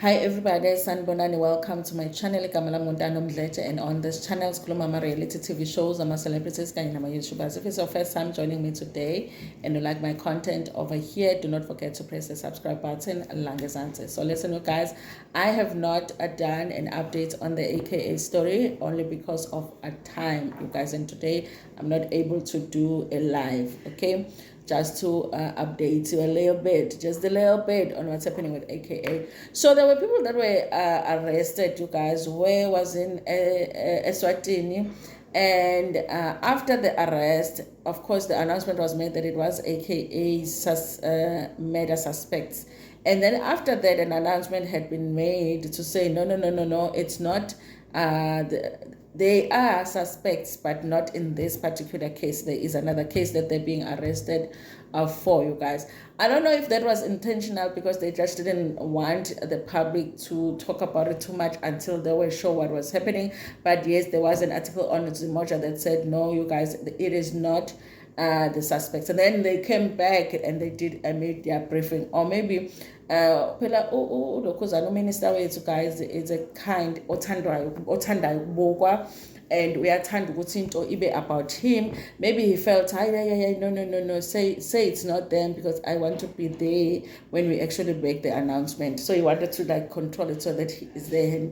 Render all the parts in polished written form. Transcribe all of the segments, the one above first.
Hi everybody, Sanbonani. Welcome to my channel. And on this channel, Skulumama reality TV shows. I'm a celebrities and I'm a YouTuber. If it's your first time joining me today and you like my content over here, do not forget to press the subscribe button. So listen, you guys, I have not done an update on the AKA story only because of a time, you guys. And today I'm not able to do a live. Okay. Just to update you a little bit, just a little bit on what's happening with AKA. So there were people that were arrested, you guys, where was in Eswatini. And after the arrest, of course, the announcement was made that it was AKA's murder suspects. And then after that, an announcement had been made to say, no, it's not. They are suspects, but not in this particular case. There is another case that they're being arrested for, you guys. I don't know if that was intentional because they just didn't want the public to talk about it too much until they were sure what was happening. But yes, there was an article on Zimoja that said, no, you guys, it is not the suspects. And then they came back and they did a media briefing, or maybe because I know Minister wethu, guys, is a kind othandayo kubukwa, and we are trying to put into ibe about him. Maybe he felt, no, say it's not them because I want to be there when we actually make the announcement. So he wanted to like control it so that he is there,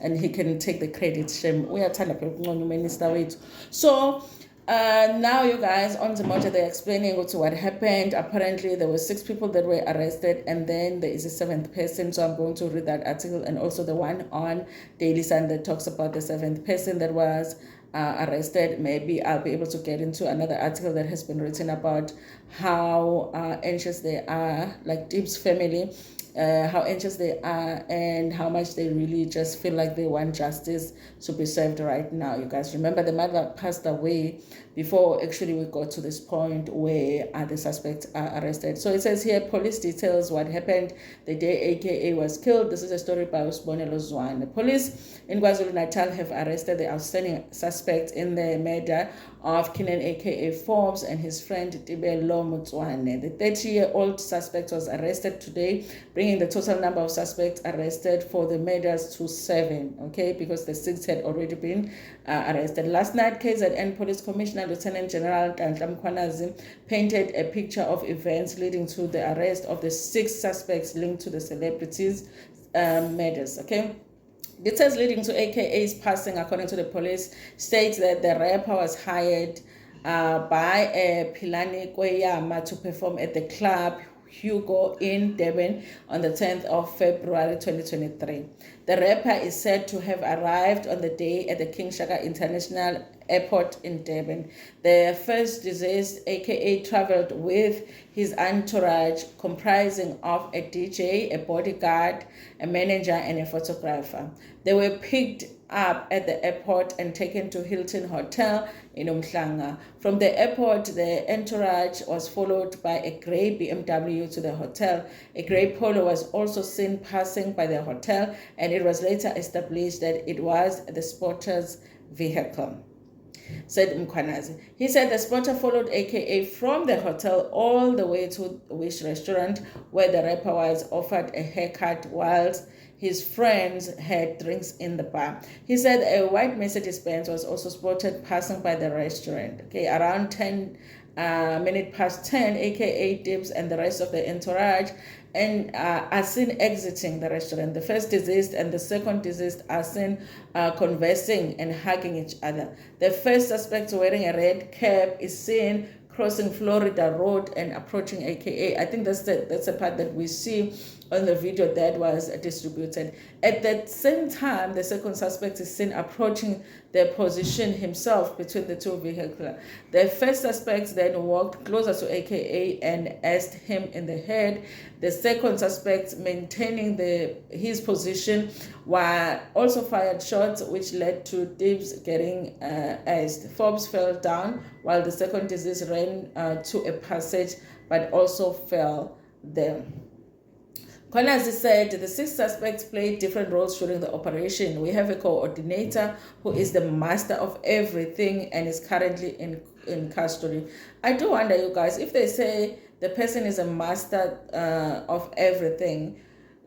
and he can take the credit. Shame we are trying to Minister wethu. So now you guys on the motor, they're explaining what happened. Apparently there were 6 people that were arrested, and then there is a 7th person. So I'm going to read that article, and also the one on Daily Sun that talks about the 7th person that was arrested. Maybe I'll be able to get into another article that has been written about how anxious they are, like Tibz family, how anxious they are and how much they really just feel like they want justice to be served right now. You guys remember the mother passed away before actually we got to this point where the suspects are arrested. So it says here, police details what happened the day AKA was killed. This is a story by Usbonelo Zwane. The police in KwaZulu-Natal have arrested the outstanding suspect in the murder of Kinan AKA Forbes and his friend Tibelo Mutswane. The 30-year-old suspect was arrested today, bringing the total number of suspects arrested for the murders to 7, okay, because the 6 had already been arrested. Last night, KZN Police Commissioner Lieutenant General Tantlam Kwanazi painted a picture of events leading to the arrest of the 6 suspects linked to the celebrities' murders, okay. Details leading to AKA's passing, according to the police, states that the rapper was hired by Philani Kweyama to perform at the club Hugo in Durban on the 10th of February 2023. The rapper is said to have arrived on the day at the King Shaka International Airport in Durban. The first deceased, AKA, traveled with his entourage comprising of a DJ, a bodyguard, a manager, and a photographer. They were picked up at the airport and taken to Hilton Hotel in Umhlanga. From the airport, the entourage was followed by a grey BMW to the hotel. A grey Polo was also seen passing by the hotel, and it was later established that it was the spotter's vehicle, said Mkwanazi. He said the spotter followed AKA from the hotel all the way to Wish restaurant, where the rapper was offered a haircut whilst his friends had drinks in the bar. He said a white Mercedes-Benz was also spotted passing by the restaurant. Okay, around 10 minutes past 10, AKA Tibz and the rest of the entourage and are seen exiting the restaurant. The first deceased and the second deceased are seen conversing and hugging each other. The first suspect, wearing a red cap, is seen crossing Florida Road and approaching AKA. I think that's the part that we see on the video that was distributed. At the same time, the second suspect is seen approaching the position himself between the 2 vehicles. The first suspect then walked closer to AKA and asked him in the head. The second suspect, maintaining his position, while also fired shots, which led to Tibz getting asked. Forbes fell down while the second deceased ran to a passage but also fell there. Kwanazi said the 6 suspects played different roles during the operation. We have a coordinator who is the master of everything and is currently in custody. I do wonder, you guys, if they say the person is a master of everything,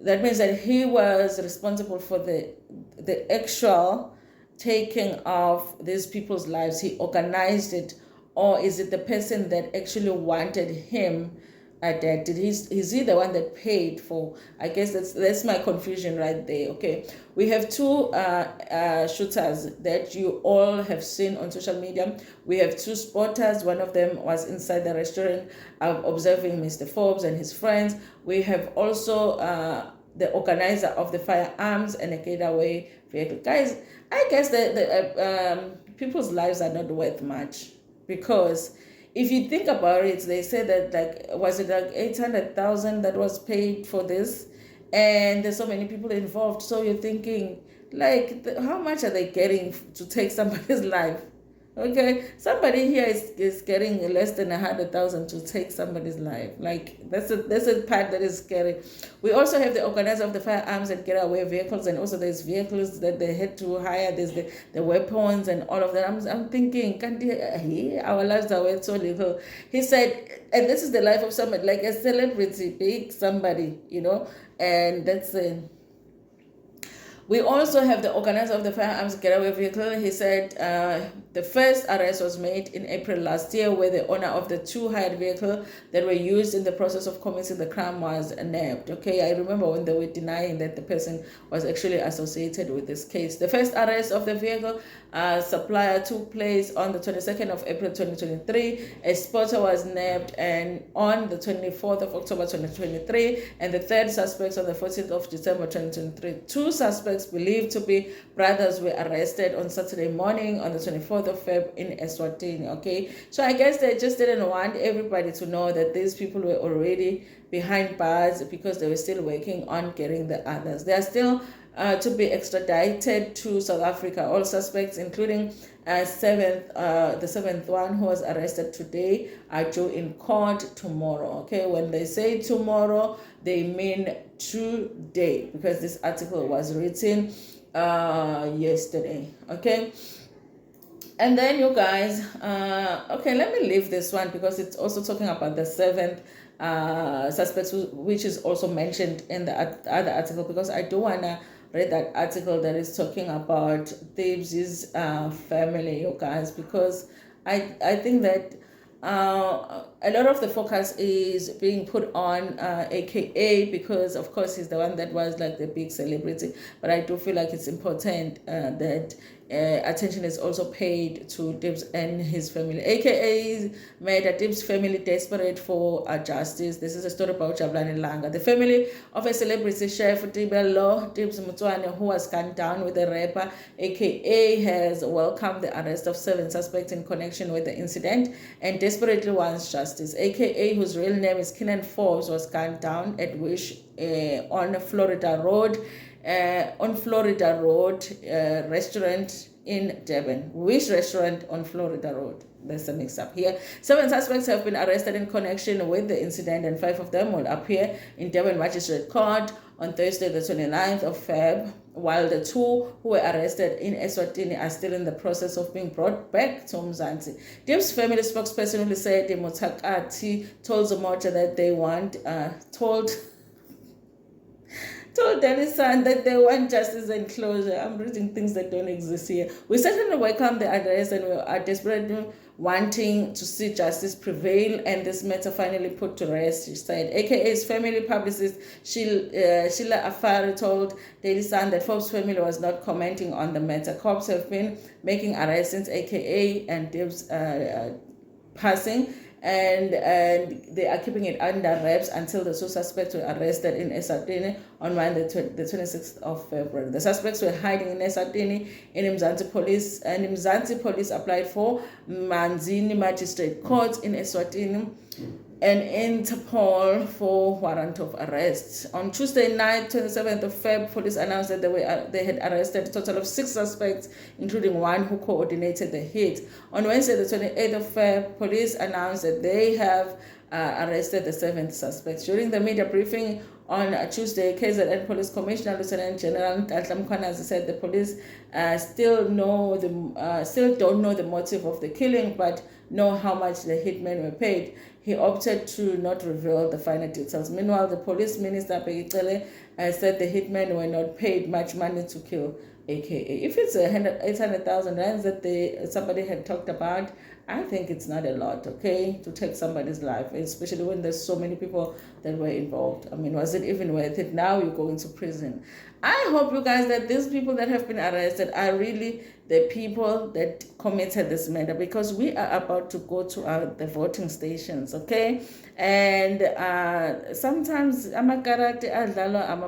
That means that he was responsible for the actual taking of these people's lives. He organized it, or is it the person that actually wanted him dead? Is he the one that paid for? I guess that's my confusion right there. Okay, we have two shooters that you all have seen on social media. We have two spotters. One of them was inside the restaurant observing Mr. Forbes and his friends. We have also the organizer of the firearms and a getaway vehicle. Guys, I guess the people's lives are not worth much, because if you think about it, they say that, like, was it like 800,000 that was paid for this, and there's so many people involved. So you're thinking, like, how much are they getting to take somebody's life? Okay, somebody here is getting less than 100,000 to take somebody's life. Like, that's a part that is scary. We also have the organizer of the firearms and getaway vehicles, and also there's vehicles that they had to hire. There's the weapons and all of that. I'm thinking, can't our lives are worth so little. He said, and this is the life of somebody, like a celebrity, big somebody, and that's it. We also have the organizer of the firearms getaway vehicle. He said the first arrest was made in April last year, where the owner of the two hired vehicles that were used in the process of committing the crime was nabbed. Okay, I remember when they were denying that the person was actually associated with this case. The first arrest of the vehicle supplier took place on the 22nd of April 2023. A spotter was nabbed and on the 24th of October 2023, and the third suspect on the 14th of December 2023. Two suspects believed to be brothers were arrested on Saturday morning on the 24th of Feb in Eswatini. Okay, so I guess they just didn't want everybody to know that these people were already behind bars, because they were still working on getting the others. They are still to be extradited to South Africa. All suspects, including the seventh one who was arrested today, are due in court tomorrow. Okay, when they say tomorrow, they mean today, because this article was written yesterday. Okay, and then you guys, okay, let me leave this one, because it's also talking about the seventh suspects, which is also mentioned in the other article, because I do want to read that article that is talking about Tibz's family, you guys, because I think that a lot of the focus is being put on AKA, because of course he's the one that was like the big celebrity, but I do feel like it's important that attention is also paid to Tibz and his family. AKA made a Tibz family desperate for justice. This is a story about Jabulani Langa. The family of a celebrity chef, Tibz Mutswane, who was gunned down with a rapper, AKA, has welcomed the arrest of 7 suspects in connection with the incident and desperately wants justice. AKA, whose real name is Kenan Forbes, was gunned down at Wish on Florida Road. Restaurant in Durban. Which restaurant on Florida Road? There's a mix-up here. 7 suspects have been arrested in connection with the incident, and 5 of them will appear in Durban Magistrate Court on Thursday, the 29th of Feb, while the 2 who were arrested in Eswatini are still in the process of being brought back to Mzansi. Tibz family spokesperson who said Mutakati told Zomoja that they told Denison that they want justice and closure. I'm reading things that don't exist here. We certainly welcome the arrest, and we are desperately wanting to see justice prevail and this matter finally put to rest, she said. AKA's family publicist Sheila Afari told Daily Sun that Forbes' family was not commenting on the matter. Cops have been making arrests since AKA and Tibz passing, and they are keeping it under wraps until the 2 suspects were arrested in Eswatini on Monday, the 26th of February. The suspects were hiding in Eswatini in Mzansi Police, and Mzansi Police applied for Manzini Magistrate Court in Eswatini an Interpol for warrant of arrest. On Tuesday night, 27th of Feb, police announced that they had arrested a total of 6 suspects, including 1 who coordinated the hit. On Wednesday, the 28th of Feb, police announced that they have arrested the 7th suspect. During the media briefing on Tuesday, KZN Police Commissioner Lieutenant General Ntatla Mkhwanazi said the police still don't know the motive of the killing, but know how much the hitmen were paid. He opted to not reveal the final details. Meanwhile, the police minister Begicele said the hitmen were not paid much money to kill AKA. If it's 800,000 rands that somebody had talked about, I think it's not a lot, okay, to take somebody's life, especially when there's so many people that were involved. I mean, was it even worth it? Now you go into prison. I hope, you guys, that these people that have been arrested are really the people that committed this murder, because we are about to go to the voting stations, okay? And sometimes I'm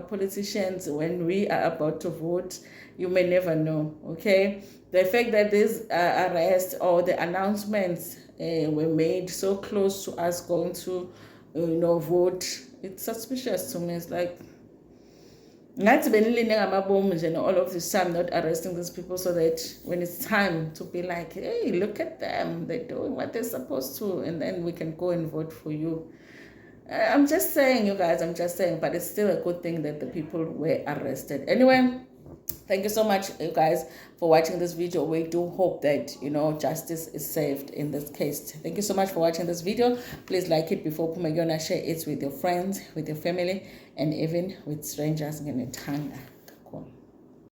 politicians, when we are about to vote, you may never know, okay? The fact that these arrests or the announcements were made so close to us going to, vote, it's suspicious to me. It's like, all of this time not arresting these people, so that when it's time to be like, hey, look at them, they're doing what they're supposed to, and then we can go and vote for you. I'm just saying, you guys, but it's still a good thing that the people were arrested. Anyway, thank you so much, you guys, for watching this video. We do hope that, justice is served in this case. Thank you so much for watching this video. Please like it before Pumegona, share it with your friends, with your family, and even with strangers in your tongue.